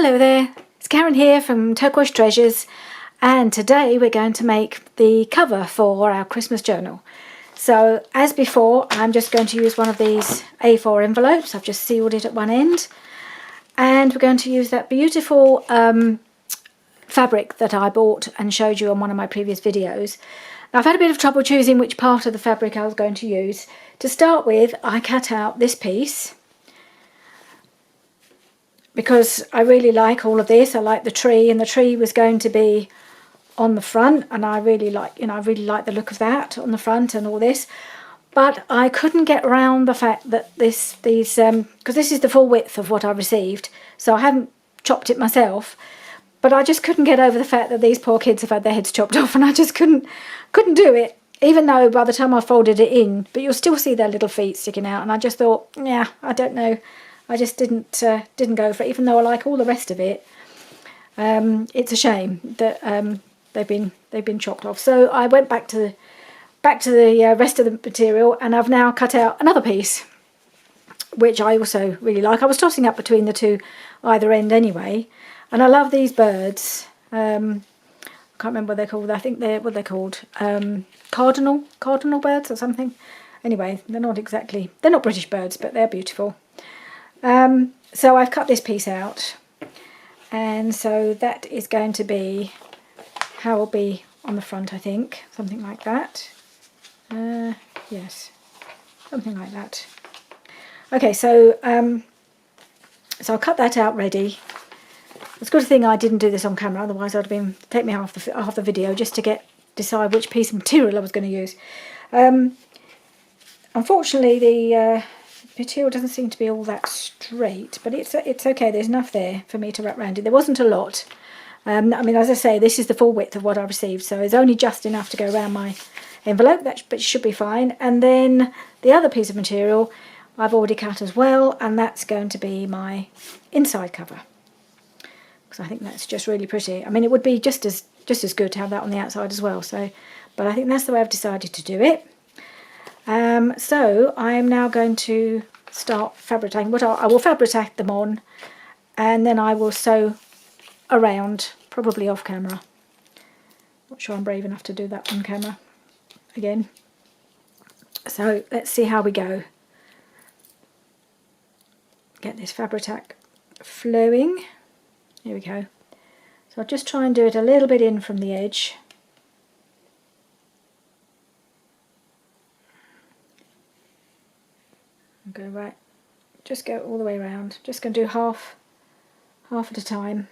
Hello there, it's Karen here from Turquoise Treasures, and today we're going to make the cover for our Christmas journal. So as before, I'm just going to use one of these A4 envelopes. I've just sealed it at one end, and we're going to use that beautiful fabric that I bought and showed you on one of my previous videos. Now, I've had a bit of trouble choosing which part of the fabric I was going to use. To start with, I cut out this piece because I really like all of this. I like the tree, and the tree was going to be on the front, and I really like, I really like the look of that on the front and all this. But I couldn't get around the fact that because this is the full width of what I received, so I haven't chopped it myself. But I just couldn't get over the fact that these poor kids have had their heads chopped off, and I just couldn't do it. Even though by the time I folded it in, but you'll still see their little feet sticking out, and I just thought, yeah, I don't know. I just didn't go for it, even though I like all the rest of it. It's a shame that they've been chopped off. So I went back to the rest of the material, and I've now cut out another piece, which I also really like. I was tossing up between the two either end anyway, and I love these birds. I can't remember what they're called. I think they're called cardinal birds or something. Anyway, they're not British birds, but they're beautiful. So I've cut this piece out, and so that is going to be how it'll be on the front, I think, something like that. Yes, something like that. Okay, so I'll cut that out ready. It's a good thing I didn't do this on camera, otherwise I'd have take me half the video just to decide which piece of material I was going to use. Unfortunately, the material doesn't seem to be all that straight, but it's okay. There's enough there for me to wrap around it. There wasn't a lot. I mean, as I say, this is the full width of what I received, so it's only just enough to go around my envelope. But it should be fine. And then the other piece of material I've already cut as well, and that's going to be my inside cover, because I think that's just really pretty. I mean, it would be just as good to have that on the outside as well. So, but I think that's the way I've decided to do it. So I'm now going to start fabricating. I will fabricate them on, and then I will sew around, probably off camera. Not sure I'm brave enough to do that on camera again. So let's see how we go. Get this Fabri-Tac flowing. Here we go. So I'll just try and do it a little bit in from the edge. Go right, just go all the way around. Just going to do half at a time.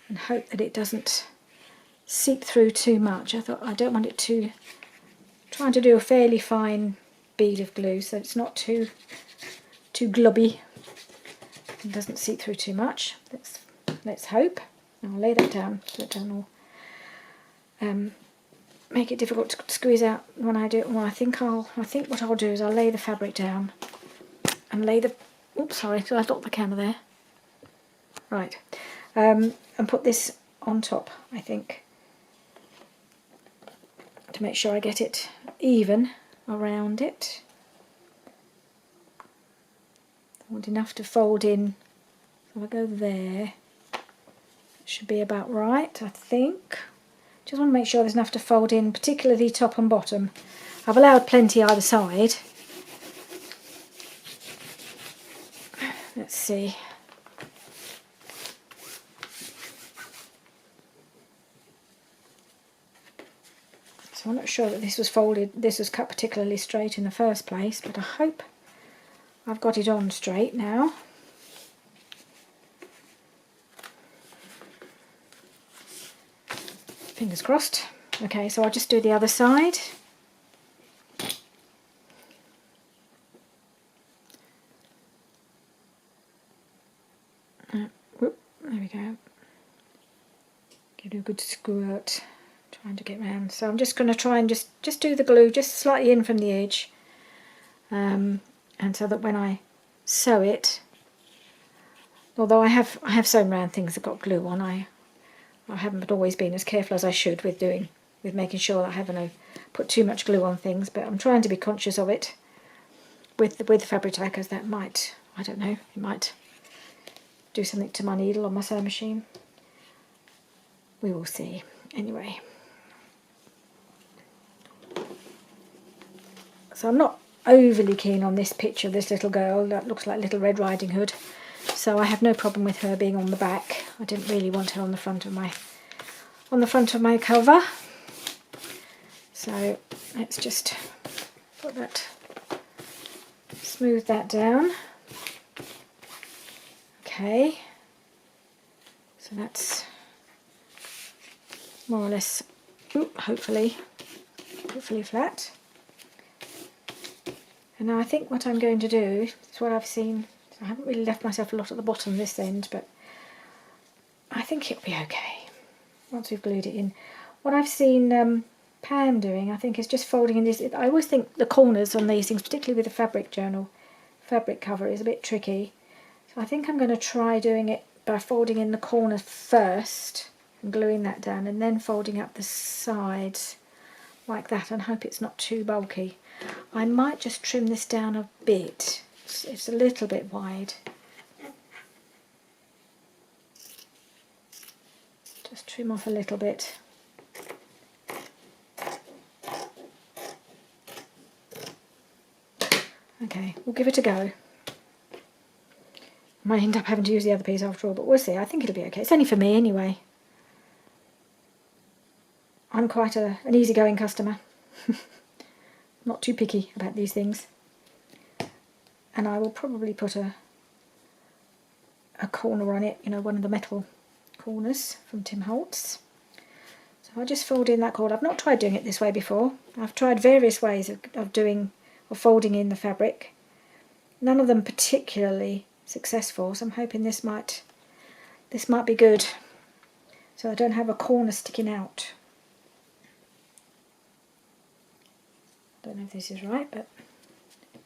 And hope that it doesn't seep through too much. I don't want it to, trying to do a fairly fine bead of glue so it's not too globby. It doesn't seep through too much. Let's hope. I'll lay that down so it doesn't all make it difficult to squeeze out when I do it. Well, I think what I'll do is I'll lay the fabric down and lay the, oops, sorry, so I dropped the camera there. Right, and put this on top, I think, to make sure I get it even around it. I want enough to fold in, so I go there. It should be about right, I think. Just want to make sure there's enough to fold in, particularly top and bottom. I've allowed plenty either side. Let's see. So I'm not sure that this was cut particularly straight in the first place, but I hope I've got it on straight now. Fingers crossed. Okay, so I'll just do the other side. Whoop, there we go. Give it a good squirt. Trying to get round. So I'm just going to try and just do the glue just slightly in from the edge, and so that when I sew it, although I have sewn around things that got glue on, I haven't always been as careful as I should with making sure that I haven't put too much glue on things, but I'm trying to be conscious of it. with Fabri-Tac, as that might, I don't know, it might do something to my needle on my sewing machine. We will see. Anyway, so I'm not overly keen on this picture of this little girl that looks like Little Red Riding Hood, so I have no problem with her being on the back. I didn't really want her on the front of my cover. So let's just put that, smooth that down. Okay, so that's more or less, hopefully flat. And now I think what I'm going to do is what I've seen. I haven't really left myself a lot at the bottom of this end, but I think it'll be okay once we've glued it in. What I've seen Pam doing, I think, is just folding in these. I always think the corners on these things, particularly with the fabric journal, fabric cover, is a bit tricky. So I think I'm going to try doing it by folding in the corner first and gluing that down, and then folding up the sides like that, and hope it's not too bulky. I might just trim this down a bit. It's a little bit wide. Just trim off a little bit. Okay, we'll give it a go. Might end up having to use the other piece after all, but we'll see. I think it'll be okay. It's only for me anyway. I'm quite an easygoing customer. Not too picky about these things. And I will probably put a corner on it, you know, one of the metal corners from Tim Holtz. So I'll just fold in that corner. I've not tried doing it this way before. I've tried various ways of folding in the fabric. None of them particularly successful, so I'm hoping this might be good. So I don't have a corner sticking out. I don't know if this is right, but I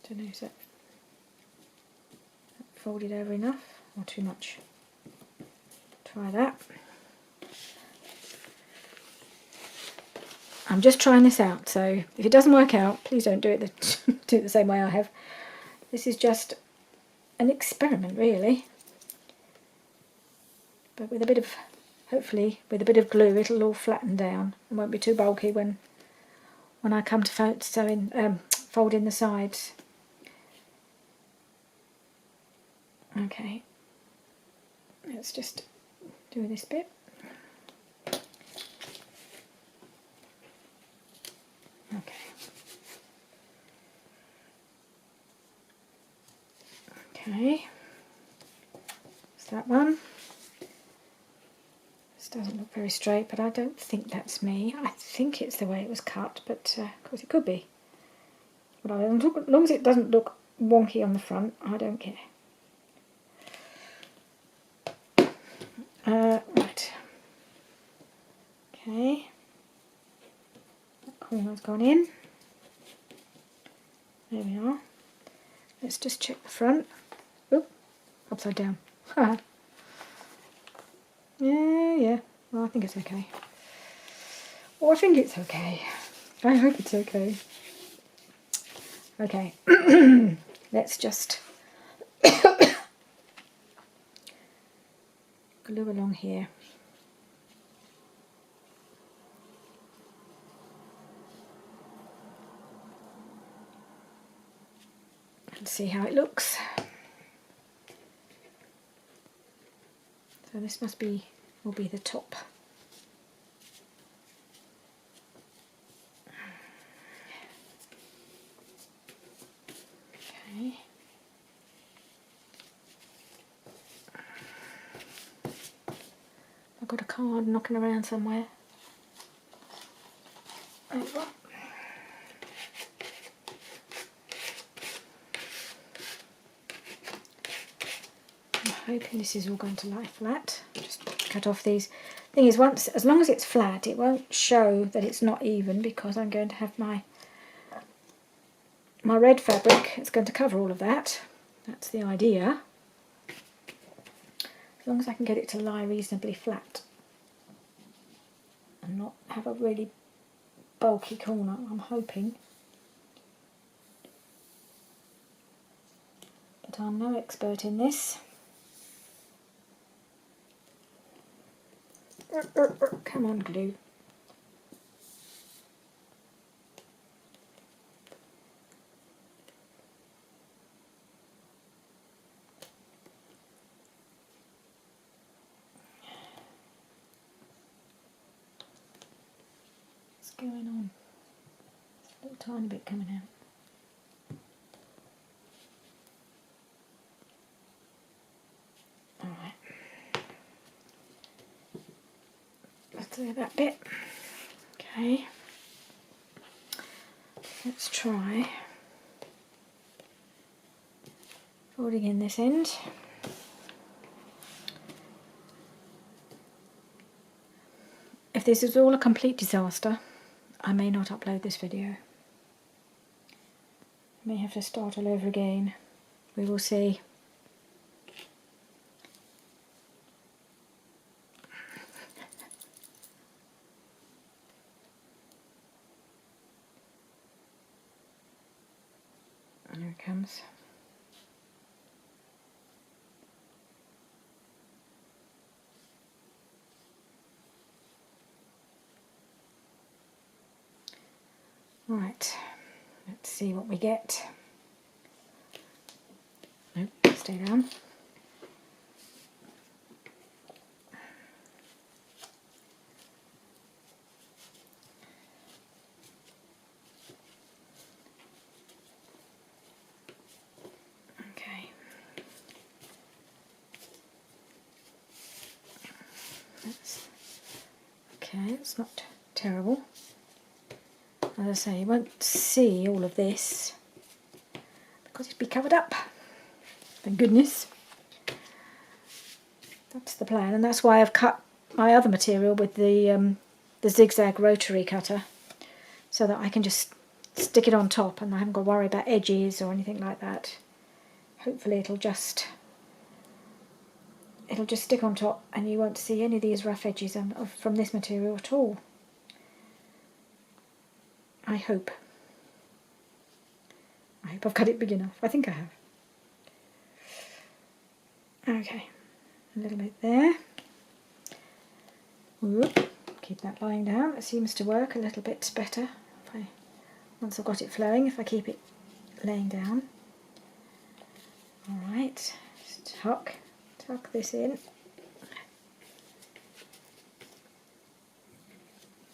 don't know, is that folded over enough or too much? Try that. I'm just trying this out, so if it doesn't work out, please don't do it the same way I have. This is just an experiment, really. But with a bit of, hopefully, with a bit of glue, it'll all flatten down and won't be too bulky when I come to fold in the sides. Okay, let's just do this bit. Okay. Okay, that's that one. This doesn't look very straight, but I don't think that's me. I think it's the way it was cut, but of course it could be. But as long as it doesn't look wonky on the front, I don't care. Right. Okay. That corner's gone in. There we are. Let's just check the front. Oop, upside down. Yeah. Well, I think it's okay. Oh, I think it's okay. I hope it's okay. Okay. Let's just glue along here. And see how it looks. So this will be the top. Okay. I've got a card knocking around somewhere. There you go. I'm hoping this is all going to lie flat. Just cut off these. Thing is, as long as it's flat, it won't show that it's not even, because I'm going to have my red fabric. It's going to cover all of that. That's the idea. As long as I can get it to lie reasonably flat and not have a really bulky corner, I'm hoping. but I'm no expert in this. Come on, glue. What's going on? There's a little tiny bit coming out. Alright. Let's do that bit. Okay. Let's try folding in this end. If this is all a complete disaster, I may not upload this video. I may have to start all over again. We will see. Here it comes. Right, let's see what we get. Nope, stay down. Okay. Okay, it's not terrible. As I say, you won't see all of this because it'll be covered up. Thank goodness. That's the plan, and that's why I've cut my other material with the zigzag rotary cutter, so that I can just stick it on top and I haven't got to worry about edges or anything like that. Hopefully it'll just stick on top and you won't see any of these rough edges from this material at all. I hope. I've cut it big enough. I think I have. Okay, a little bit there. Whoop. Keep that lying down. It seems to work a little bit better once I've got it flowing, if I keep it laying down. Alright, just tuck this in.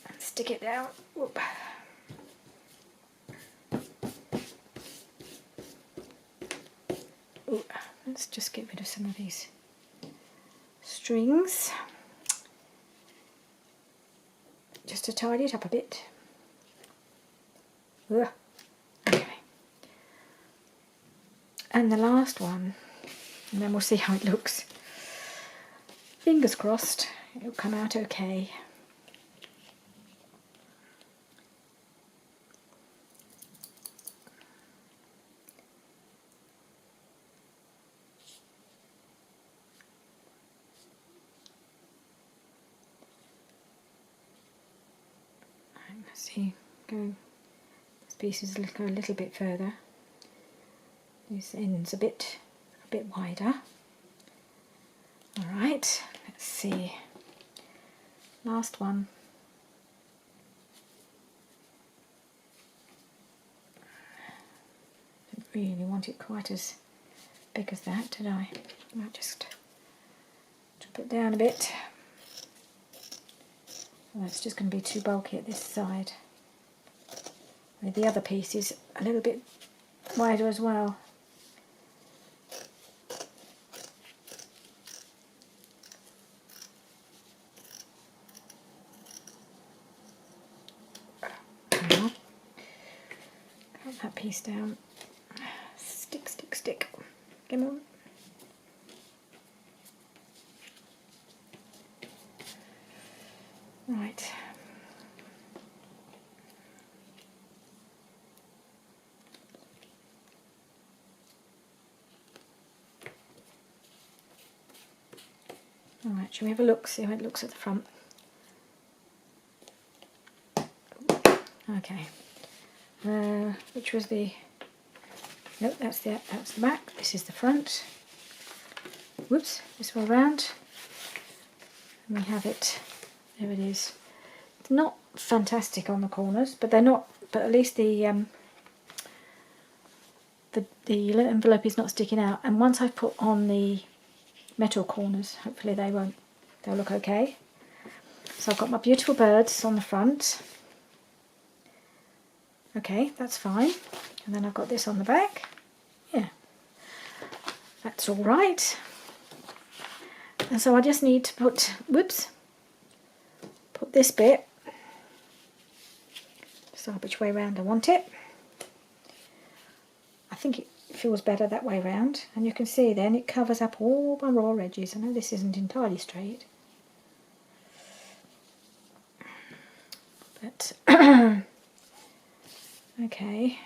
And stick it down. Whoop. Ooh, let's just get rid of some of these strings, just to tidy it up a bit. Ugh. Okay. And the last one, and then we'll see how it looks. Fingers crossed, it'll come out okay. See, this piece is go a little bit further. This end's a bit wider. All right, let's see. Last one. Didn't really want it quite as big as that, did I? I might just drop it down a bit. That's just going to be too bulky at this side. The other piece is a little bit wider as well. Cut that piece down. Stick, stick, stick. Come on. Right. Alright, shall we have a look, see how it looks at the front? Okay. Which was the Nope, that's the back. This is the front. Whoops, this way around. And we have it. There it is. It's not fantastic on the corners, but they're not. But at least the envelope is not sticking out. And once I've put on the metal corners, hopefully they'll look okay. So I've got my beautiful birds on the front. Okay, that's fine. And then I've got this on the back. Yeah, that's all right. And so I just need to put this bit, decide which way round I want it. I think it feels better that way round, and you can see then it covers up all my raw edges. I know this isn't entirely straight, but okay.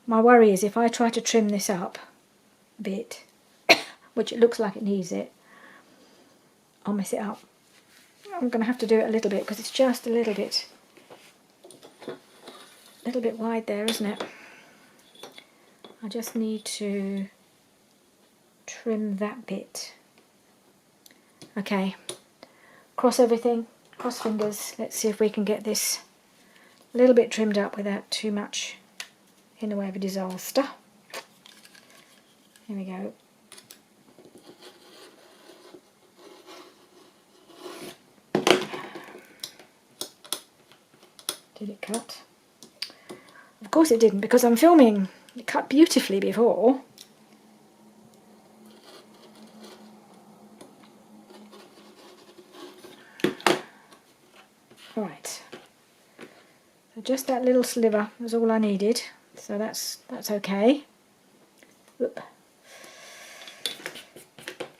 My worry is if I try to trim this up a bit, which it looks like it needs it, I'll mess it up. I'm going to have to do it a little bit because it's just a little bit wide there, isn't it? I just need to trim that bit. Okay, cross everything, cross fingers. Let's see if we can get this a little bit trimmed up without too much in the way of a disaster. Here we go. Did it cut? Of course it didn't, because I'm filming. It cut beautifully before. Right. So just that little sliver was all I needed. So that's okay. Oop.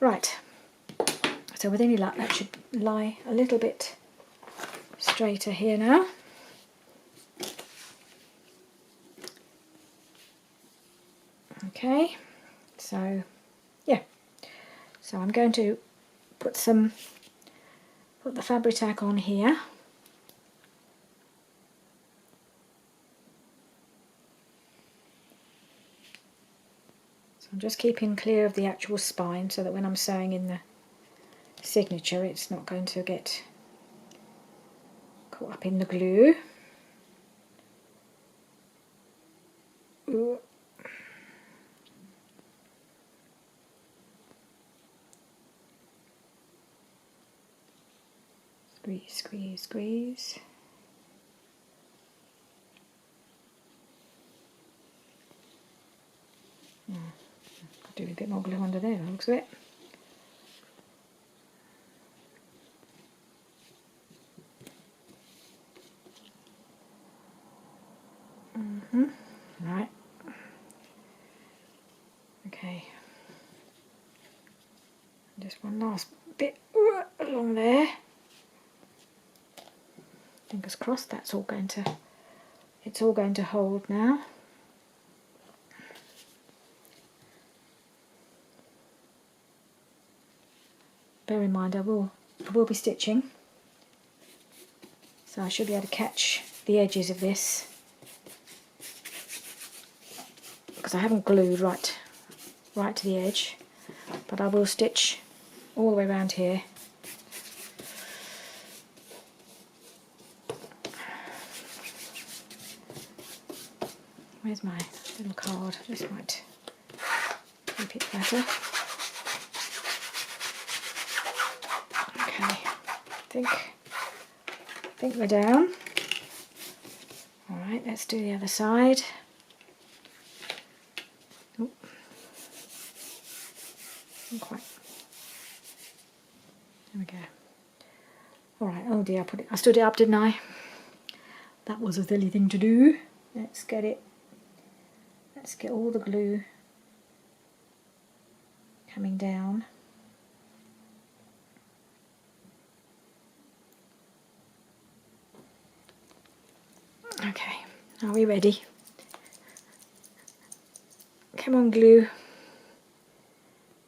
Right. So with any luck, that should lie a little bit straighter here now. Okay, so yeah, so I'm going to put the Fabri-Tac on here. So I'm just keeping clear of the actual spine so that when I'm sewing in the signature it's not going to get caught up in the glue. Ooh. Squeeze, squeeze, squeeze. Do a bit more glue under there, looks of it. Right. Okay. Just one last bit along there. Fingers crossed it's all going to hold now. Bear in mind I will be stitching, so I should be able to catch the edges of this because I haven't glued right to the edge, but I will stitch all the way around here. Where's my little card? This might keep it better. Okay, I think we're down. All right, let's do the other side. Oh, not quite. There we go. All right. Oh dear, I stood it up, didn't I? That was a silly thing to do. Let's get all the glue coming down. Okay, are we ready? Come on, glue.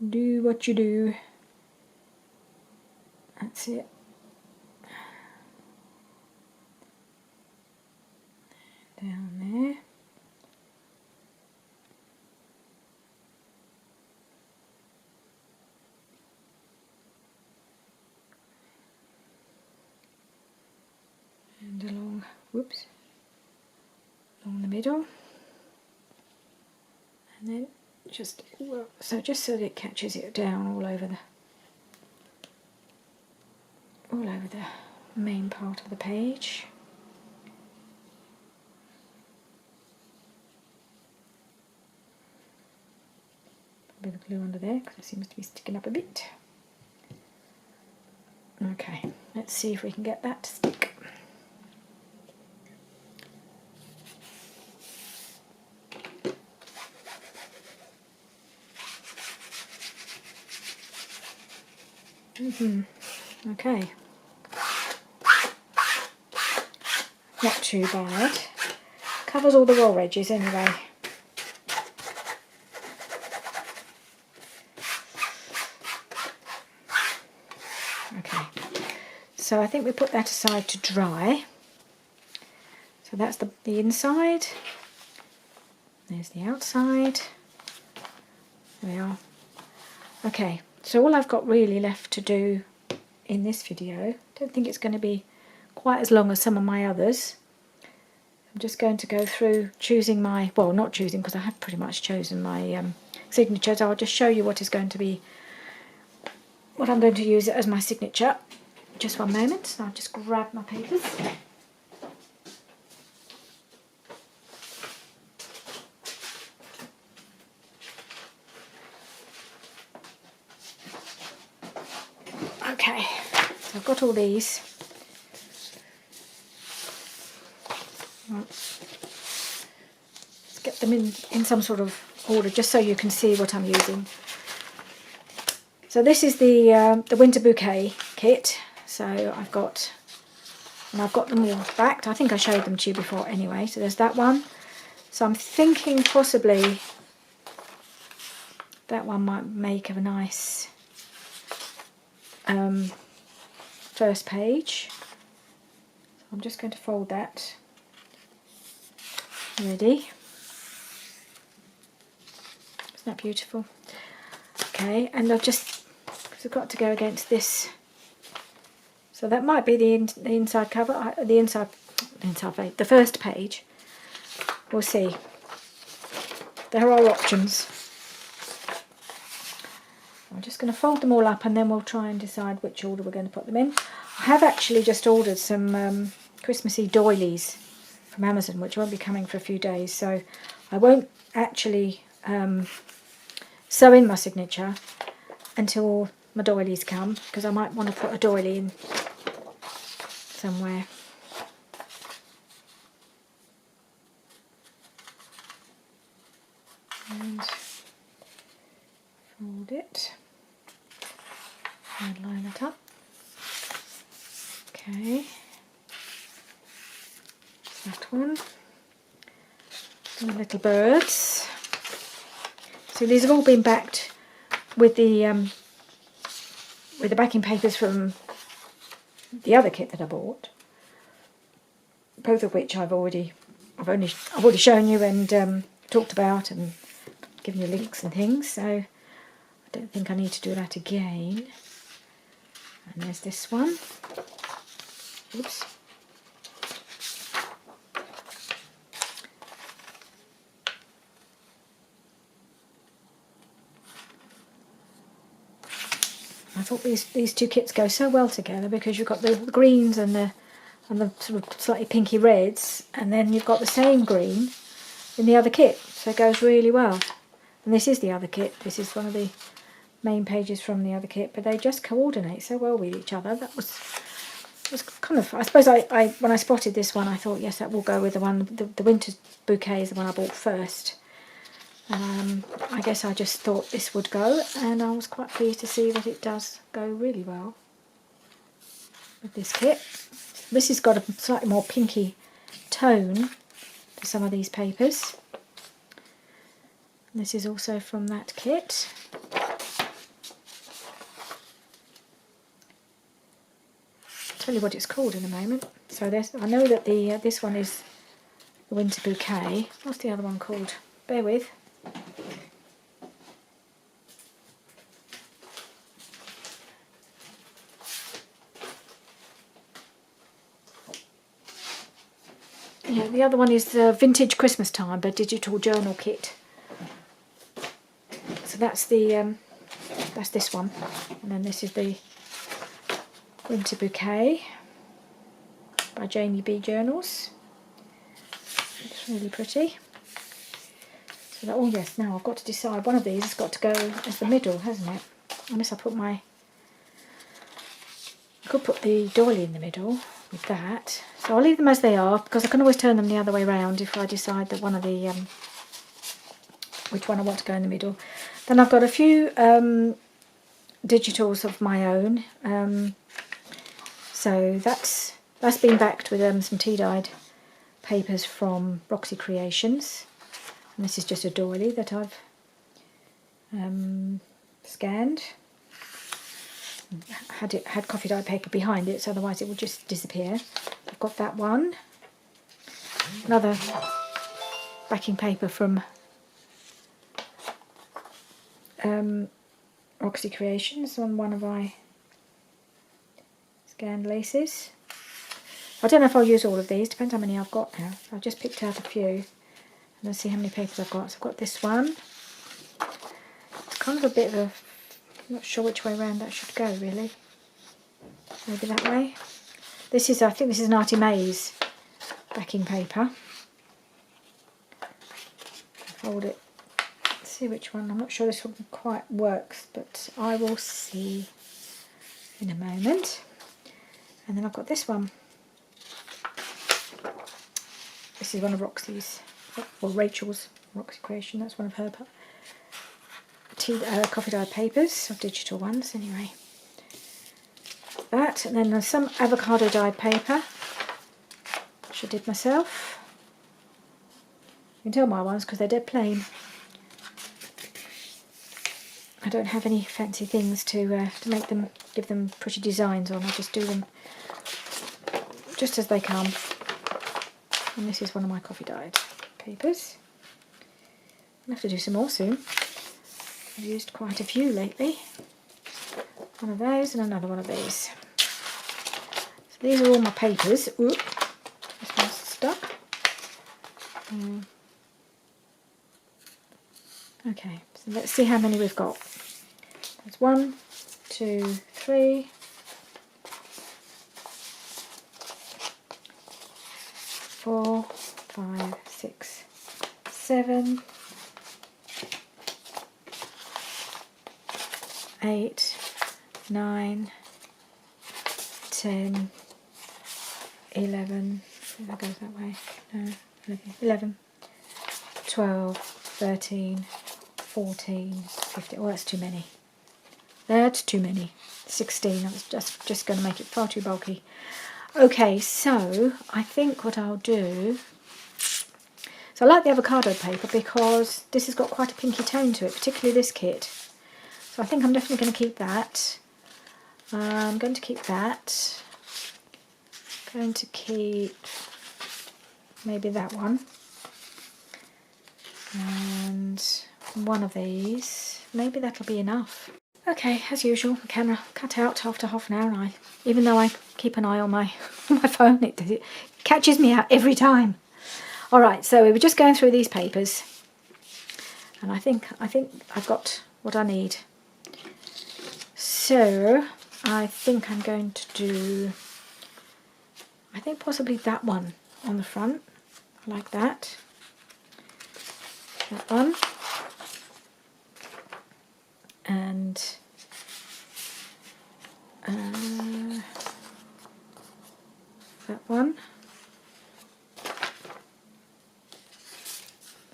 Do what you do. That's it. Down there. whoops, along the middle, and then just so that it catches it down all over the main part of the page. A bit of glue under there because it seems to be sticking up a bit. Okay, let's see if we can get that to stick. Okay, not too bad. Covers all the raw edges anyway. Okay, so I think we put that aside to dry. So that's the inside. There's the outside. There we are. Okay, so all I've got really left to do in this video, I don't think it's going to be quite as long as some of my others. I'm just going to go through choosing my, well, not choosing because I have pretty much chosen my signatures. I'll just show you what is going to be, what I'm going to use as my signature. Just one moment, so I'll just grab my papers. Okay, so I've got all these. Let's get them in some sort of order just so you can see what I'm using. So this is the winter bouquet kit. So I've got them all backed. I think I showed them to you before anyway. So there's that one. So I'm thinking possibly that one might make a nice first page. So I'm just going to fold that. Ready? Isn't that beautiful? Okay, and I've got to go against this. So that might be the inside cover, the first page. We'll see. There are options. I'm just going to fold them all up and then we'll try and decide which order we're going to put them in. I have actually just ordered some Christmassy doilies from Amazon, which won't be coming for a few days, so I won't actually sew in my signature until my doilies come, because I might want to put a doily in somewhere. And fold it and line it up. Okay, that one. And the little birds. So these have all been backed with the backing papers from the other kit that I bought. Both of which I've already shown you and talked about and given you links and things. So I don't think I need to do that again. And there's this one. Oops. I thought these two kits go so well together because you've got the greens and the sort of slightly pinky reds, and then you've got the same green in the other kit, so it goes really well. And this is the other kit. This is one of the main pages from the other kit, but they just coordinate so well with each other. That was kind of, I suppose I when I spotted this one, I thought, yes, that will go with the one, the winter bouquet is the one I bought first. I guess I just thought this would go, and I was quite pleased to see that it does go really well with this kit. This has got a slightly more pinky tone to some of these papers. This is also from that kit. I'll tell you what it's called in a moment. So I know that this one is the winter bouquet. What's the other one called? Bear with. the other one is the Vintage Christmas Time, the digital journal kit. So that's this one, and then this is the Winter Bouquet by Jamie B Journals. It's really pretty. So that, oh yes, now I've got to decide. One of these has got to go as the middle, hasn't it? Unless I could put the doily in the middle with that. So I'll leave them as they are, because I can always turn them the other way around if I decide that one of the which one I want to go in the middle. Then I've got a few digitals of my own. So that's been backed with some tea-dyed papers from Roxy Creations. And this is just a doily that I've scanned. Had coffee dyed paper behind it, so otherwise it would just disappear. I've got that one. Another backing paper from Roxy Creations on one of my scanned laces. I don't know if I'll use all of these, depends how many I've got now. I've just picked out a few and let's see how many papers I've got. So I've got this one. It's kind of a bit of a, I'm not sure which way around that should go really. Maybe that way. This is, I think this is an Artie Mays backing paper. Fold it. Let's see which one. I'm not sure this one quite works, but I will see in a moment. And then I've got this one. This is one of Roxy's, or Rachel's Roxy Creation. That's one of her coffee dyed papers, or digital ones anyway. That, and then there's some avocado dyed paper, which I did myself. You can tell my ones because they're dead plain. I don't have any fancy things to make them, give them pretty designs on. I just do them just as they come. And this is one of my coffee dyed papers. I'll have to do some more soon. I've used quite a few lately. One of those and another one of these. So these are all my papers. Oop, this one's stuck. Okay, so let's see how many we've got. There's 1, 2, 3, 4, 5, 6, 7, 8, 9, 10, 11, that goes that way, no, 11, 12, 13, 14, 15, oh that's too many. That's too many. 16, I was just going to make it far too bulky. Okay, so I think what I'll do, so I like the avocado paper because this has got quite a pinky tone to it, particularly this kit. So I think I'm definitely going to keep that. I'm going to keep that. Going to keep maybe that one. And one of these. Maybe that'll be enough. Okay, as usual, the camera cut out after half an hour, and even though I keep an eye on my my phone, it catches me out every time. All right, so we were just going through these papers, and I think I've got what I need. So I think I'm going to do, I think possibly that one on the front, like that. That one. And that one,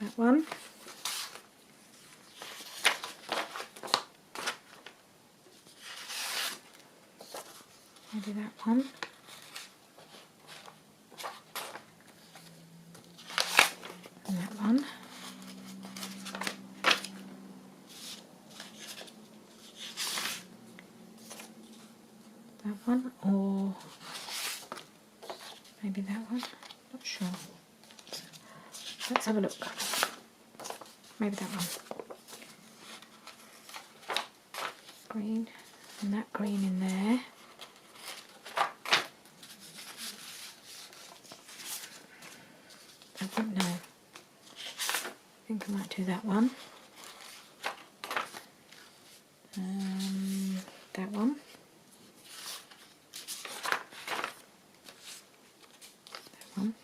that one, maybe that one, and that one. That one, or maybe that one, not sure. Let's have a look. Maybe that one. Green, and that green in there. I think no. I think I might do that one. That one. That one.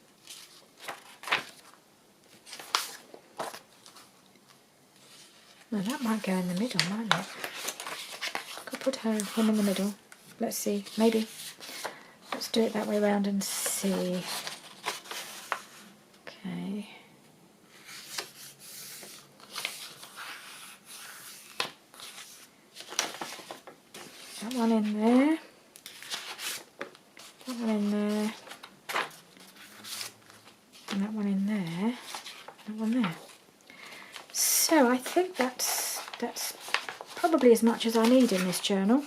No, that might go in the middle, mightn't it? Could put her one in the middle. Let's see, maybe. Let's do it that way around and see. Okay. That one in there. That one in there. And that one in there. That one there. So I think that's probably as much as I need in this journal.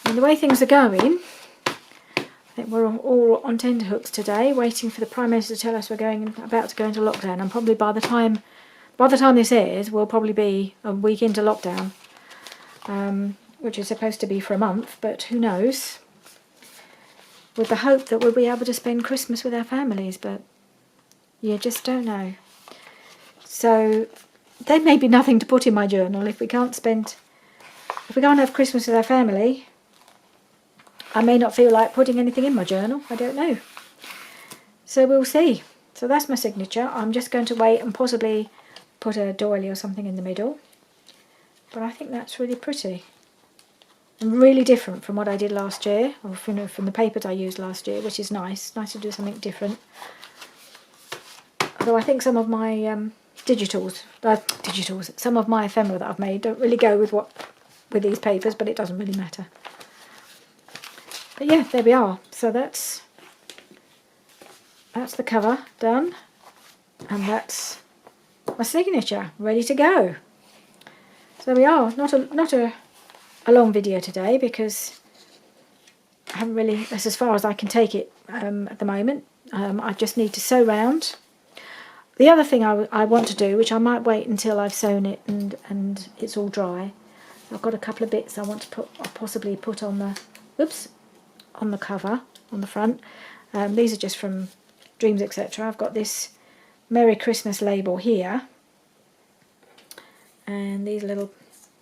And the way things are going, I think we're all on tenterhooks today, waiting for the Prime Minister to tell us we're about to go into lockdown. And probably by the time this airs, we'll probably be a week into lockdown, which is supposed to be for a month, but who knows? With the hope that we'll be able to spend Christmas with our families, but you just don't know. So there may be nothing to put in my journal if we can't have Christmas with our family. I may not feel like putting anything in my journal. I don't know. So we'll see. So that's my signature. I'm just going to wait and possibly put a doily or something in the middle. But I think that's really pretty. And really different from what I did last year, or from the papers I used last year, which is nice. Nice to do something different. Although I think some of my some of my ephemera that I've made don't really go with these papers, but it doesn't really matter. But yeah, there we are. So that's the cover done, and that's my signature ready to go. So there we are. Not a long video today because I haven't really. That's as far as I can take it at the moment. I just need to sew round. The other thing I want to do, which I might wait until I've sewn it and it's all dry. I've got a couple of bits I want to possibly put on the cover, on the front. These are just from Dreams Etc. I've got this Merry Christmas label here. And these little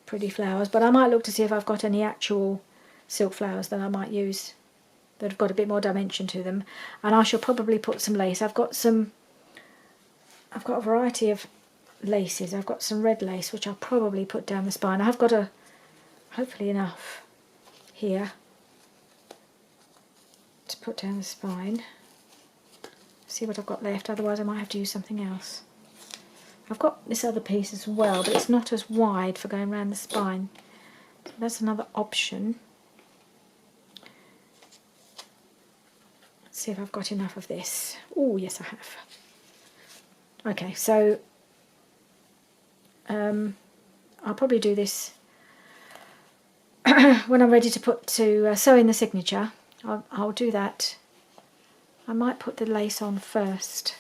pretty flowers. But I might look to see if I've got any actual silk flowers that I might use that have got a bit more dimension to them. And I shall probably put some lace. I've got a variety of laces. I've got some red lace, which I'll probably put down the spine. I've got hopefully enough here to put down the spine. See what I've got left, otherwise I might have to use something else. I've got this other piece as well, but it's not as wide for going around the spine. So that's another option. Let's see if I've got enough of this. Oh, yes I have. Okay, so I'll probably do this when I'm ready to sew in the signature. I'll do that. I might put the lace on first,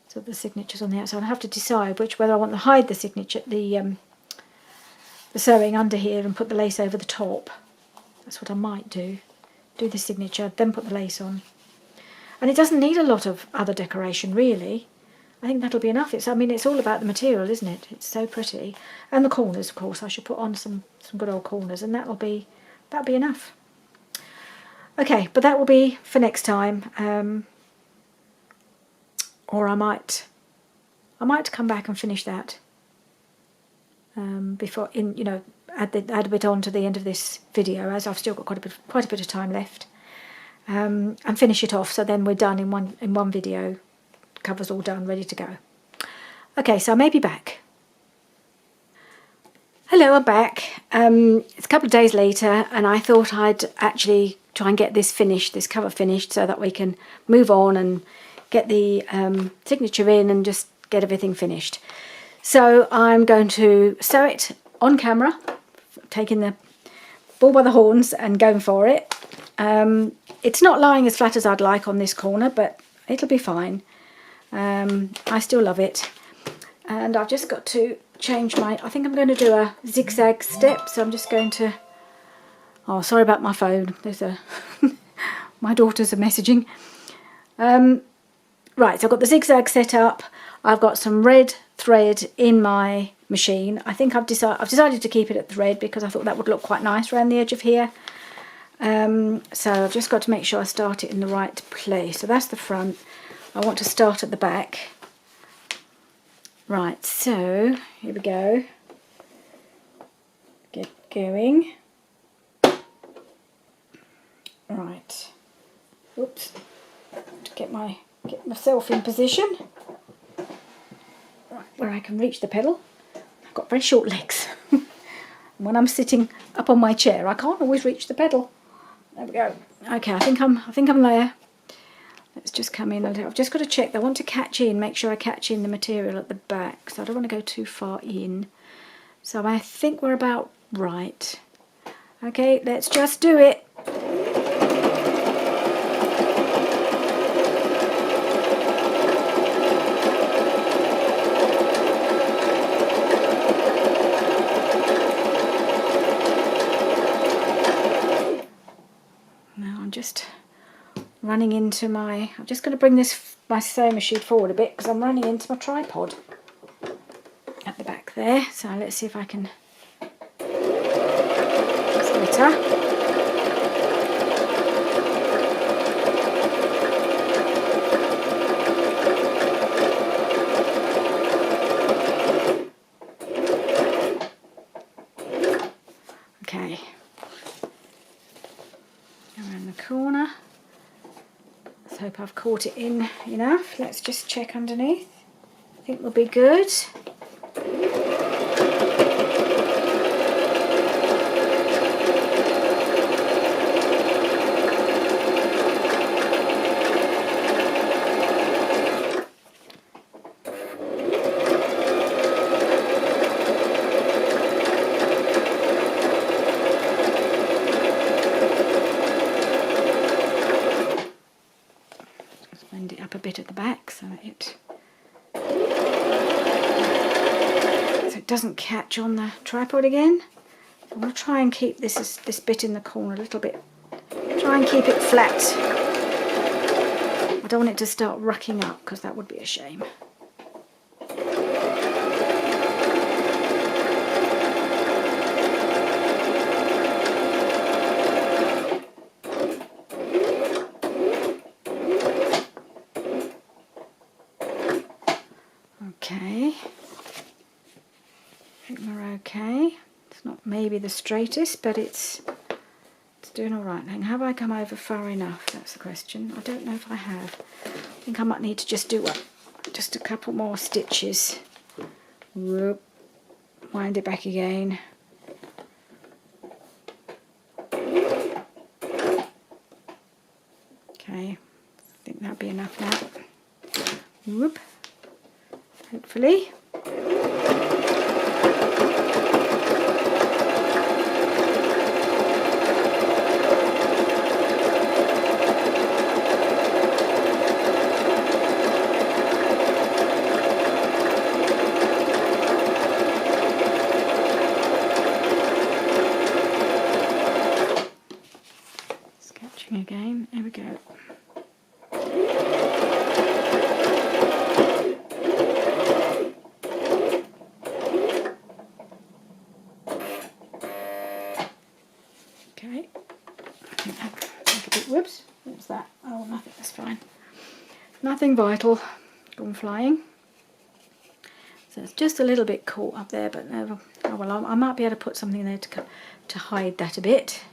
so the signature's on the outside. I have to decide whether I want to hide the signature, the sewing under here, and put the lace over the top. That's what I might do. Do the signature, then put the lace on. And it doesn't need a lot of other decoration, really. I think that'll be enough. It's all about the material, isn't it? It's so pretty. And the corners, of course. I should put on some good old corners, and that'll be enough. Okay, but that will be for next time. Or I might come back and finish that before add a bit on to the end of this video, as I've still got quite a bit of time left, and finish it off. So then we're done in one video. Cover's all done, ready to go. Okay, so I may be back. Hello, I'm back. It's a couple of days later, and I thought I'd actually try and get this cover finished, so that we can move on and get the signature in and just get everything finished. So I'm going to sew it on camera, taking the bull by the horns and going for it. It's not lying as flat as I'd like on this corner, but it'll be fine. I still love it, and I've just got to change I think I'm going to do a zigzag step, so I'm just going to, oh, sorry about my phone, there's my daughters are messaging. right, so I've got the zigzag set up. I've got some red thread in my machine. I think I've decided to keep it at thread because I thought that would look quite nice around the edge of here. So I've just got to make sure I start it in the right place. So that's the front. I want to start at the back. Right, so here we go. Get going. Right. Oops. To get myself in position. Right, where I can reach the pedal. I've got very short legs. When I'm sitting up on my chair, I can't always reach the pedal. There we go. Okay, I think I'm there. Let's just come in a little. I've just got to check. I want to catch in, make sure I catch in the material at the back, so I don't want to go too far in. So I think we're about right. Okay, let's just do it. Now I'm just running into my, I'm just going to bring my sewing machine forward a bit because I'm running into my tripod at the back there. So let's see if I can, it's better. Okay, around the corner. Let's hope I've caught it in enough. Let's just check underneath. I think we'll be good. Bend it up a bit at the back so it doesn't catch on the tripod again. I'm going to try and keep this bit in the corner a little bit. Try and keep it flat. I don't want it to start rucking up because that would be a shame. Okay, I think we're okay. It's not maybe the straightest, but it's doing all right. Now, have I come over far enough? That's the question. I don't know if I have. I think I might need to just do just a couple more stitches. Whoop. Wind it back again. Okay, I think that'll be enough now. Whoop. Hopefully. Sketching again. There we go. Okay, I think a bit, whoops, what's that? Oh, nothing, that's fine. Nothing vital, gone flying. So it's just a little bit caught up there, but no, oh well, I might be able to put something there to hide that a bit.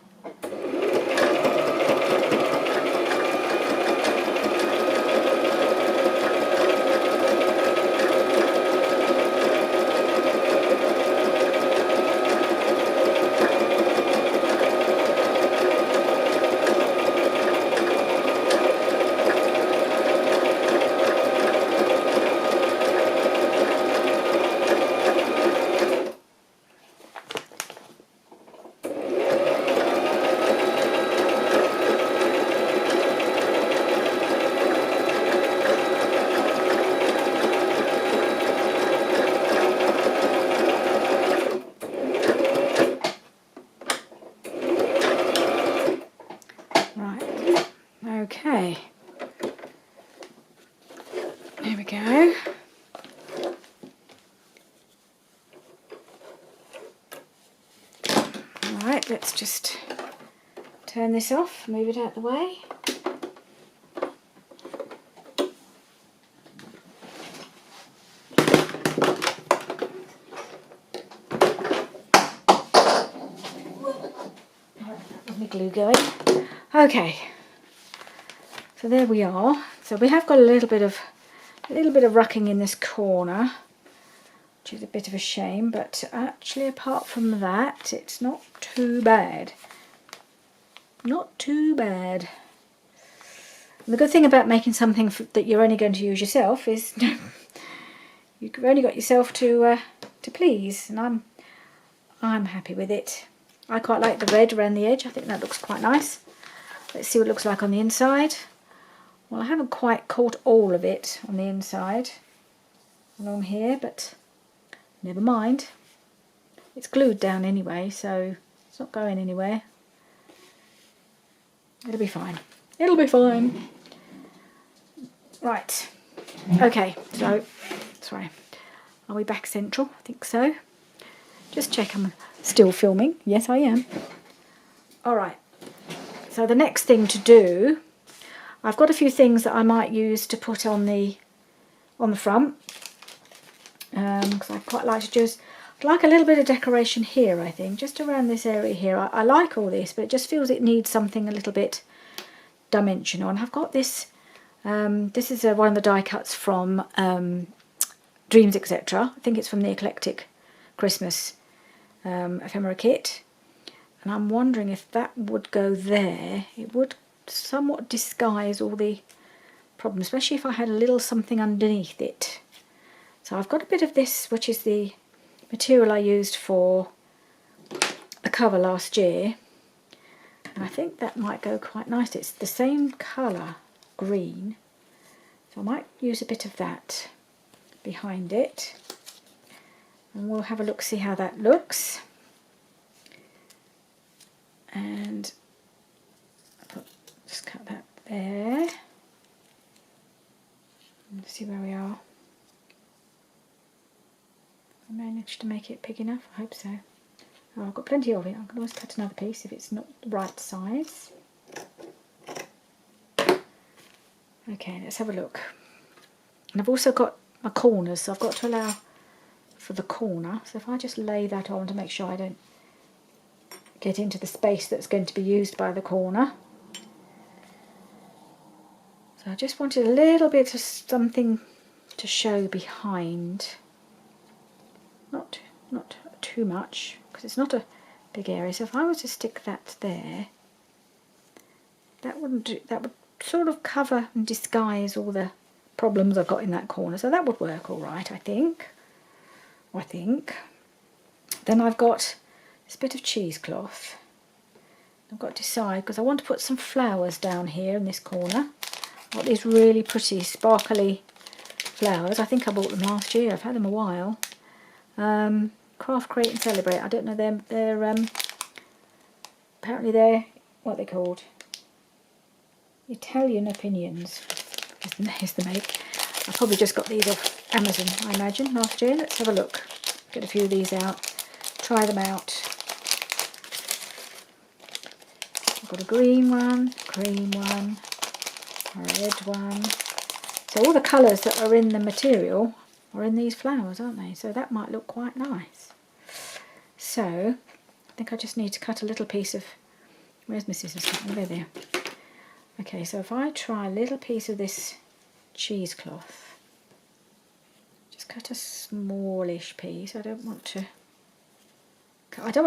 we go. Alright, let's just turn this off, move it out of the way. Let me glue going. Okay, so there we are. So we have got a little bit of rucking in this corner, which is a bit of a shame, but actually apart from that, it's not too bad. Not too bad. And the good thing about making something that you're only going to use yourself is you've only got yourself to please, and I'm happy with it. I quite like the red around the edge. I think that looks quite nice. Let's see what it looks like on the inside. Well, I haven't quite caught all of it on the inside along here, but never mind. It's glued down anyway, so it's not going anywhere. It'll be fine. It'll be fine. Right. Okay, so, sorry. Are we back central? I think so. Just check I'm still filming. Yes, I am. Alright. So the next thing to do, I've got a few things that I might use to put on the front. Because I quite like to just, I'd like a little bit of decoration here, I think, just around this area here. I like all this, but it just feels it needs something a little bit dimensional. And I've got this, this is one of the die cuts from Dreams Etc. I think it's from the Eclectic Christmas ephemera kit. And I'm wondering if that would go there. It would somewhat disguise all the problems, especially if I had a little something underneath it. So I've got a bit of this, which is the material I used for the cover last year. And I think that might go quite nice. It's the same colour, green. So I might use a bit of that behind it. And we'll have a look, see how that looks. And just cut that there. Let's see where we are. I managed to make it big enough, I hope so. Oh, I've got plenty of it. I can always cut another piece if it's not the right size. Okay, let's have a look. And I've also got my corners, so I've got to allow for the corner. So if I just lay that on to make sure I don't get into the space that's going to be used by the corner. So I just wanted a little bit of something to show behind. Not too much, because it's not a big area. So if I was to stick that there, that wouldn't do, that would sort of cover and disguise all the problems I've got in that corner. So that would work all right, I think. Then I've got this bit of cheesecloth. I've got to decide, because I want to put some flowers down here in this corner. I've got these really pretty sparkly flowers. I think I bought them last year. I've had them a while. Craft, Create and Celebrate. I don't know them. They're apparently they're what they're called. Italian Opinions is the make. I probably just got these off Amazon, I imagine, last year. Let's have a look. Get a few of these out. Try them out. I've got a green one, a red one. So all the colours that are in the material are in these flowers, aren't they? So that might look quite nice. So I think I just need to cut a little piece of, where's my scissors? Oh, they're there. Okay, so if I try a little piece of this cheesecloth, just cut a smallish piece. I don't want to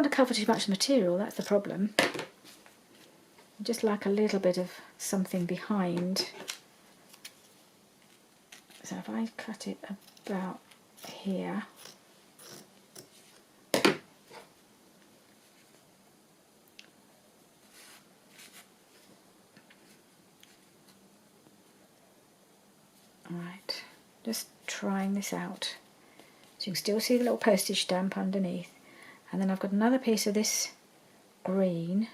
cover too much material, that's the problem. I just like a little bit of something behind. So if I cut it about here, alright, just trying this out. So you can still see the little postage stamp underneath. And then I've got another piece of this green,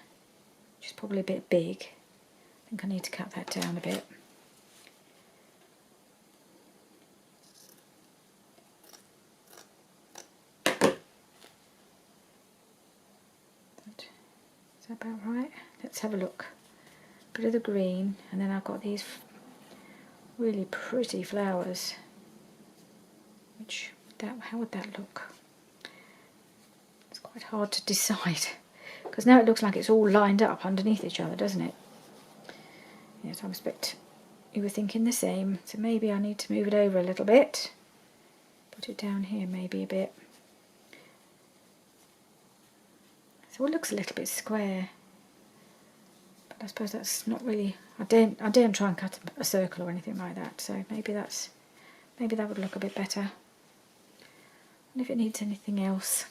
which is probably a bit big. I think I need to cut that down a bit. that about right? Let's have a look. Bit of the green, and then I've got these really pretty flowers. Which, how would that look? It's quite hard to decide, because now it looks like it's all lined up underneath each other, doesn't it? Yes, I expect you were thinking the same, so maybe I need to move it over a little bit. Put it down here maybe a bit. So it looks a little bit square, but I suppose that's not really, I daren't try and cut a circle or anything like that, so maybe that would look a bit better. And if it needs anything else.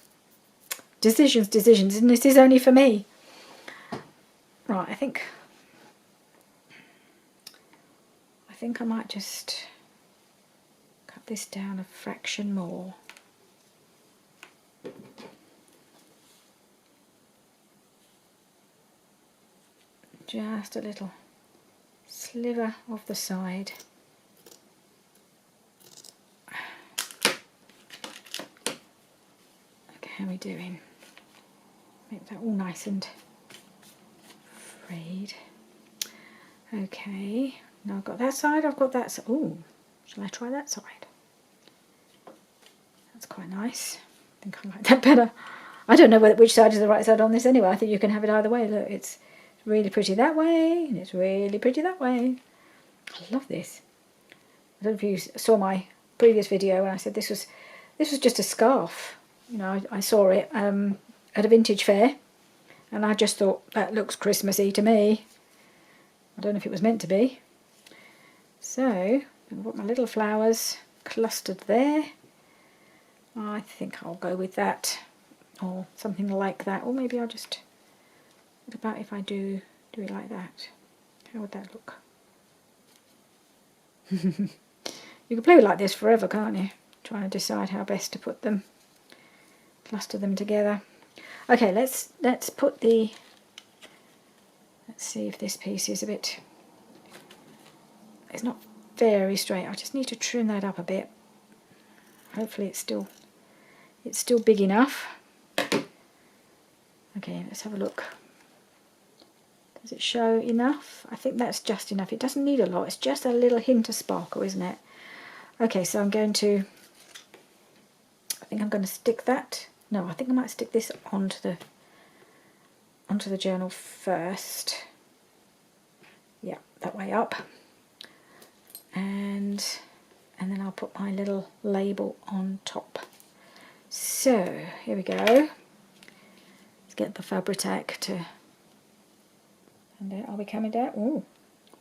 Decisions, and this is only for me. Right, I think I might just cut this down a fraction more. Just a little sliver off the side. Okay, how are we doing? Make that all nice and frayed. Okay, now I've got that side, I've got that side. Oh, shall I try that side? That's quite nice. I think I like that better. I don't know which side is the right side on this anyway. I think you can have it either way. Look, it's really pretty that way, and it's really pretty that way. I love this. I don't know if you saw my previous video when I said this was just a scarf. You know, I saw it at a vintage fair, and I just thought that looks Christmassy to me. I don't know if it was meant to be. So I've got my little flowers clustered there. I think I'll go with that, or something like that, or maybe I'll just, what about if I do it like that? How would that look? You can play like this forever, can't you? Trying to decide how best to put them, cluster them together. Okay, let's put the, let's see if this piece is a bit, it's not very straight. I just need to trim that up a bit. Hopefully it's still big enough. Okay, let's have a look. Does it show enough? I think that's just enough. It doesn't need a lot. It's just a little hint of sparkle, isn't it? Okay, so I think I'm going to stick that. No, I think I might stick this onto the journal first. Yeah, that way up. And then I'll put my little label on top. So, here we go. Let's get the Fabri-Tac to, and are we coming down? Oh,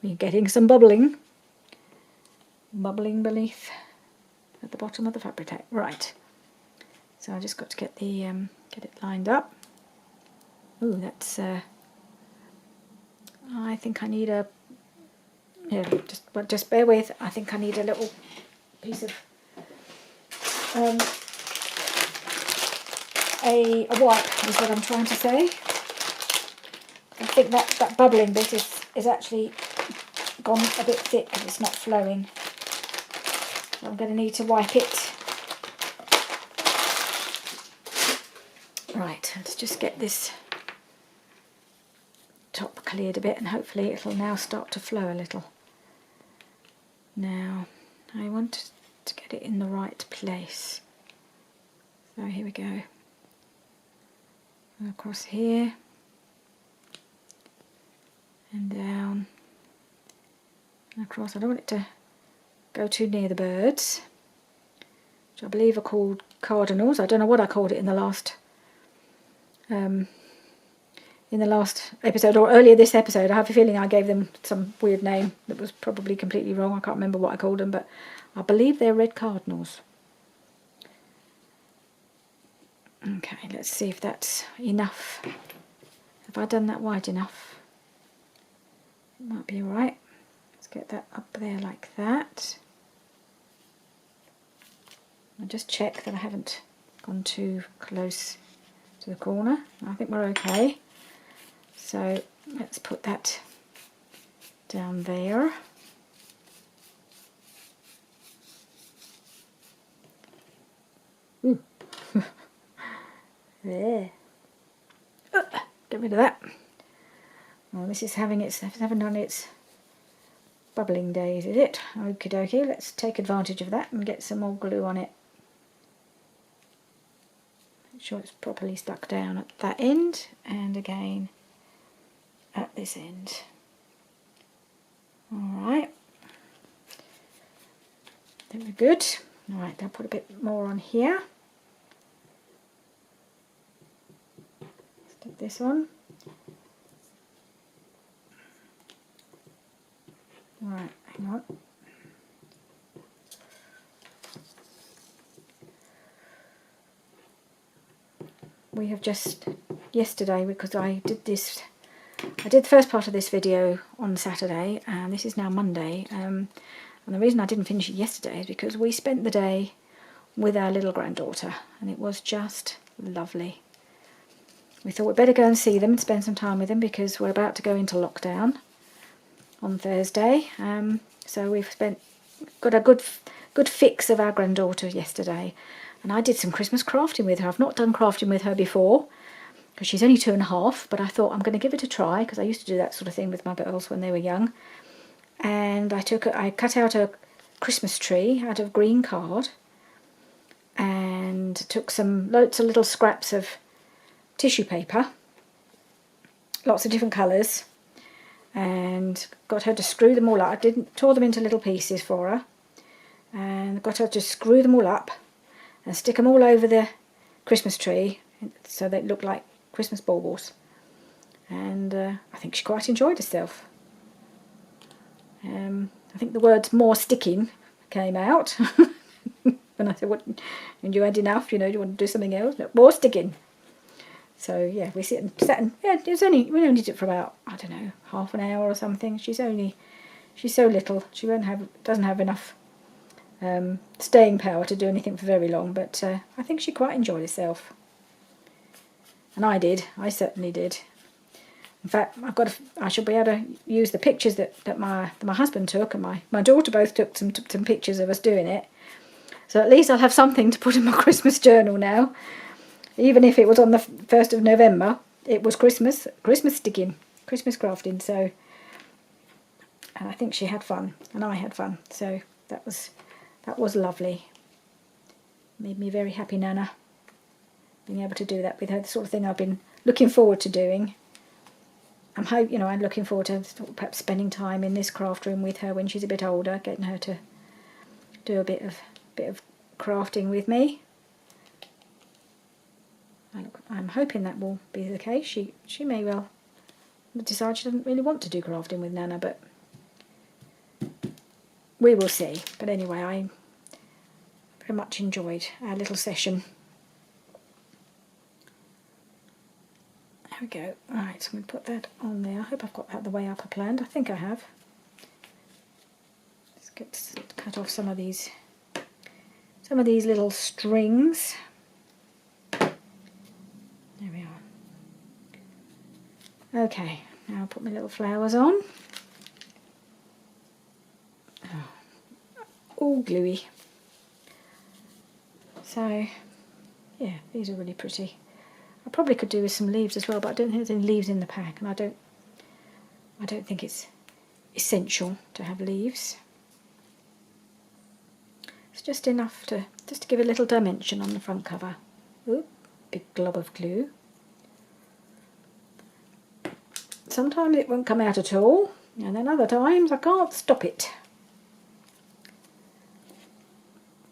we're getting some bubbling beneath at the bottom of the Fabri-Tac. Right. So I just got to get the get it lined up. Ooh, that's. I think I need a. Yeah, just bear with. I think I need a little piece of a wipe is what I'm trying to say. I think that bubbling bit is actually gone a bit thick and it's not flowing. So I'm going to need to wipe it. Right, let's just get this top cleared a bit and hopefully it'll now start to flow a little. Now, I want to get it in the right place. So here we go. Across here and down and across. I don't want it to go too near the birds, which I believe are called cardinals. I don't know what I called it in the last episode, or earlier this episode. I have a feeling I gave them some weird name that was probably completely wrong. I can't remember what I called them, but I believe they're red cardinals. Okay, let's see if that's enough. Have I done that wide enough? It might be alright. Let's get that up there like that. I'll just check that I haven't gone too close to the corner. I think we're okay. So let's put that down there. Ooh. There. Get rid of that. Well, this is having having done its bubbling days, is it? Okie dokie, let's take advantage of that and get some more glue on it. Make sure it's properly stuck down at that end, and again at this end. Alright, very good. Alright, I'll put a bit more on here. Stick this on. Alright, hang on. We have just, yesterday, because I did the first part of this video on Saturday, and this is now Monday, and the reason I didn't finish it yesterday is because we spent the day with our little granddaughter, and it was just lovely. We thought we'd better go and see them and spend some time with them because we're about to go into lockdown on Thursday. So we've got a good fix of our granddaughter yesterday, and I did some Christmas crafting with her. I've not done crafting with her before because she's only 2.5, but I thought I'm going to give it a try because I used to do that sort of thing with my girls when they were young. And I cut out a Christmas tree out of green card and took loads of little scraps of tissue paper, lots of different colours, and got her to screw them all up. I tore them into little pieces for her, and got her to screw them all up and stick them all over the Christmas tree so they look like Christmas baubles. And I think she quite enjoyed herself. I think the words "more sticking" came out when I said, "What? And you had enough? You know, do you want to do something else? No, more sticking." So yeah, we sat and yeah, we only did it for about, I don't know, half an hour or something. She's so little. She doesn't have enough staying power to do anything for very long. But I think she quite enjoyed herself, and I did. I certainly did. In fact, I should be able to use the pictures that my husband took, and my daughter both took some pictures of us doing it. So at least I'll have something to put in my Christmas journal now. Even if it was on the 1st of November, it was Christmas sticking, Christmas crafting. So, and I think she had fun, and I had fun. So that was lovely. Made me very happy, Nana, being able to do that with her. The sort of thing I've been looking forward to doing. I'm looking forward to perhaps spending time in this craft room with her when she's a bit older, getting her to do a bit of crafting with me. I'm hoping that will be the case. She may well decide she doesn't really want to do crafting with Nana, but we will see. But anyway, I very much enjoyed our little session. There we go. Right, so I'm going to put that on there. I hope I've got that the way up I planned. I think I have. Let's cut off some of these little strings. There we are. Okay, now I'll put my little flowers on. Oh, all gluey. So, yeah, these are really pretty. I probably could do with some leaves as well, but I don't think there's any leaves in the pack, and I don't think it's essential to have leaves. It's just enough to give a little dimension on the front cover. Ooh, big glob of glue. Sometimes it won't come out at all, and then other times I can't stop it.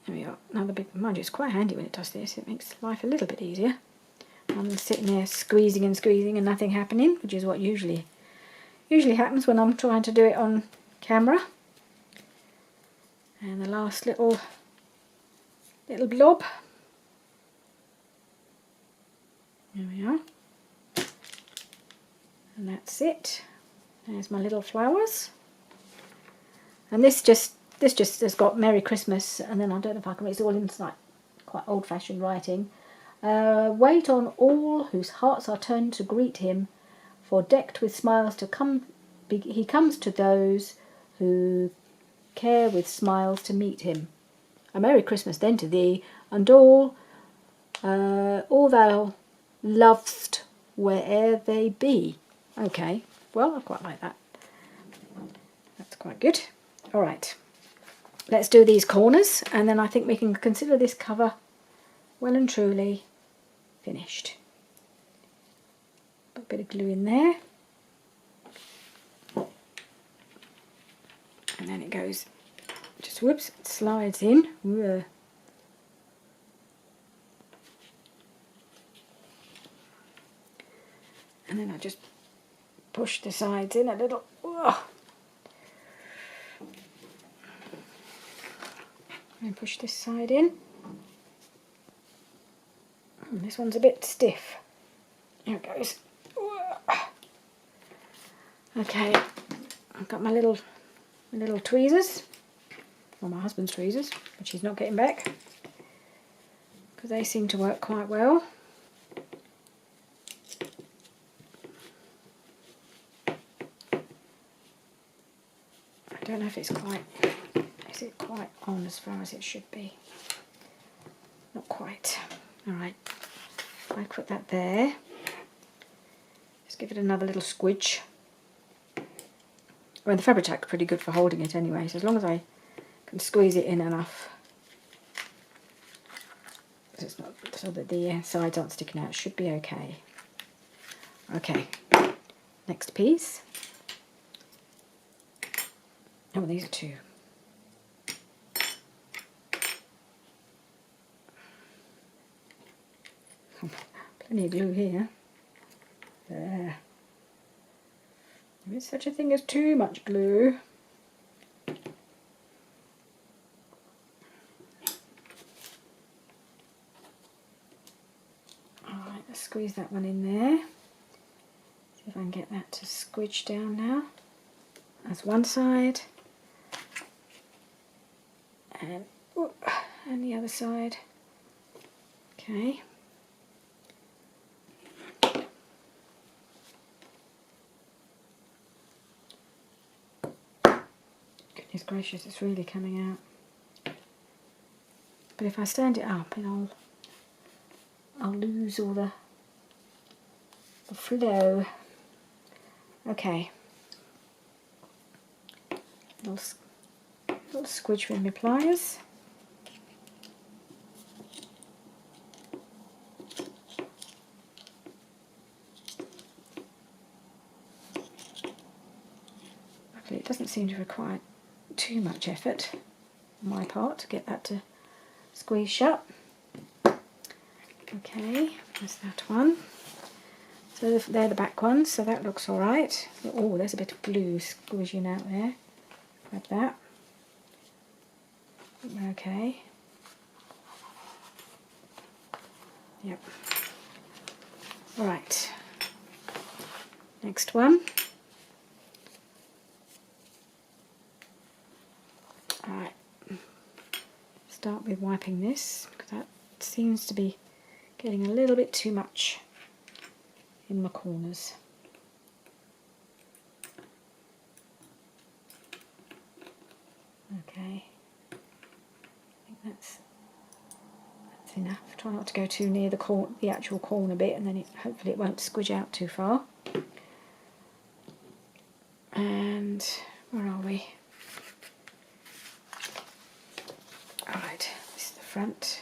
There we are. Another big, mind you, it's quite handy when it does this. It makes life a little bit easier. I'm sitting there squeezing and nothing happening, which is what usually happens when I'm trying to do it on camera. And the last little blob. There we are. And that's it. There's my little flowers. And this just has got Merry Christmas, and then I don't know if I can read, it's all in like quite old-fashioned writing. Wait on all whose hearts are turned to greet him, for decked with smiles to come, he comes to those who care with smiles to meet him. A Merry Christmas then to thee, and all thou lovest where'er they be. Okay, well, I quite like that. That's quite good. All right, let's do these corners, and then I think we can consider this cover well and truly finished. Put a bit of glue in there. And then it goes, just whoops, it slides in. Ugh. And then I just push the sides in a little. Ugh. And push this side in. And this one's a bit stiff. Here it goes. Ugh. Okay, I've got my little tweezers, or my husband's tweezers, which he's not getting back, because they seem to work quite well. I don't know if it's quite, is it quite on as far as it should be? Not quite. Alright, I put that there. Just give it another little squidge. Well, the Fabri-Tac's pretty good for holding it anyway, so as long as I can squeeze it in enough it's not, so that the sides aren't sticking out, it should be okay. Okay, next piece. Oh, these are two. Plenty of glue here. There. There is such a thing as too much glue. Alright, let's squeeze that one in there. See if I can get that to squidge down now. That's one side. And the other side. Okay. Goodness gracious, it's really coming out. But if I stand it up, and I'll lose all the flow. Okay. Little squidge with my pliers. Luckily, it doesn't seem to require too much effort on my part to get that to squeeze shut. Okay, there's that one. So they're the back ones, so that looks alright. Oh, there's a bit of glue squishing out there. Grab that. Okay. Yep. Right. Next one. Alright. Start with wiping this, because that seems to be getting a little bit too much in the corners. Okay, I think that's enough. Try not to go too near the actual corner bit, and then hopefully it won't squidge out too far. And where are we? Alright, this is the front.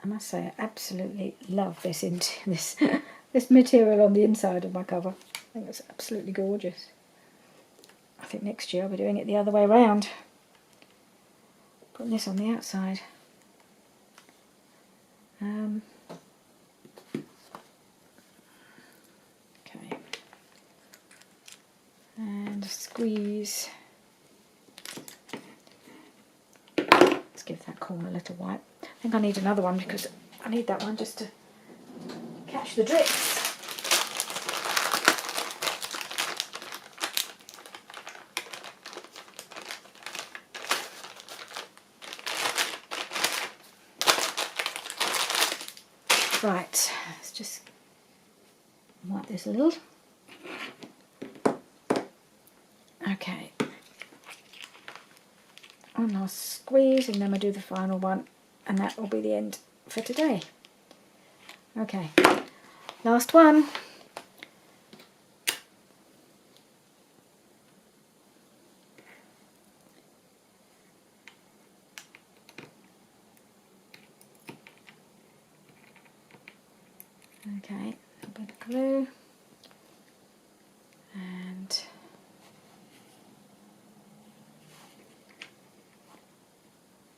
I must say I absolutely love this this material on the inside of my cover. I think it's absolutely gorgeous. I think next year I'll be doing it the other way around. Putting this on the outside. Okay. And squeeze. Let's give that corner a little wipe. I think I need another one because I need that one just to catch the drips. Right, let's just wipe this a little. Okay. One last squeeze and then we'll do the final one, and that will be the end for today. Okay, last one. Okay, a bit of glue and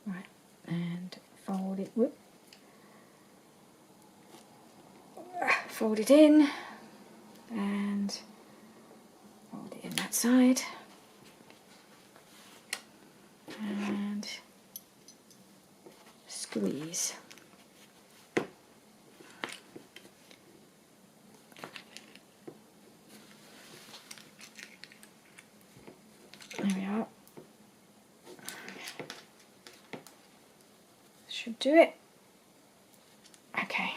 right, and fold it. Whoop. Fold it in and fold it in that side and squeeze. There we are. Should do it. Okay,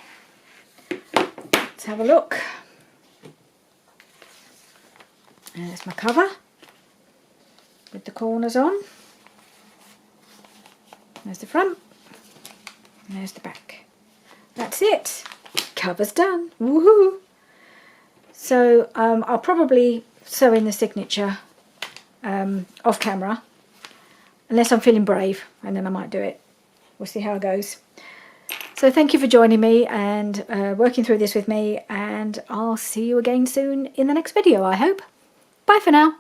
let's have a look. And there's my cover with the corners on. There's the front. And there's the back. That's it. Cover's done. Woohoo! So I'll probably sew in the signature off camera, unless I'm feeling brave, and then I might do it. We'll see how it goes. So thank you for joining me and working through this with me, and I'll see you again soon in the next video, I hope. Bye for now.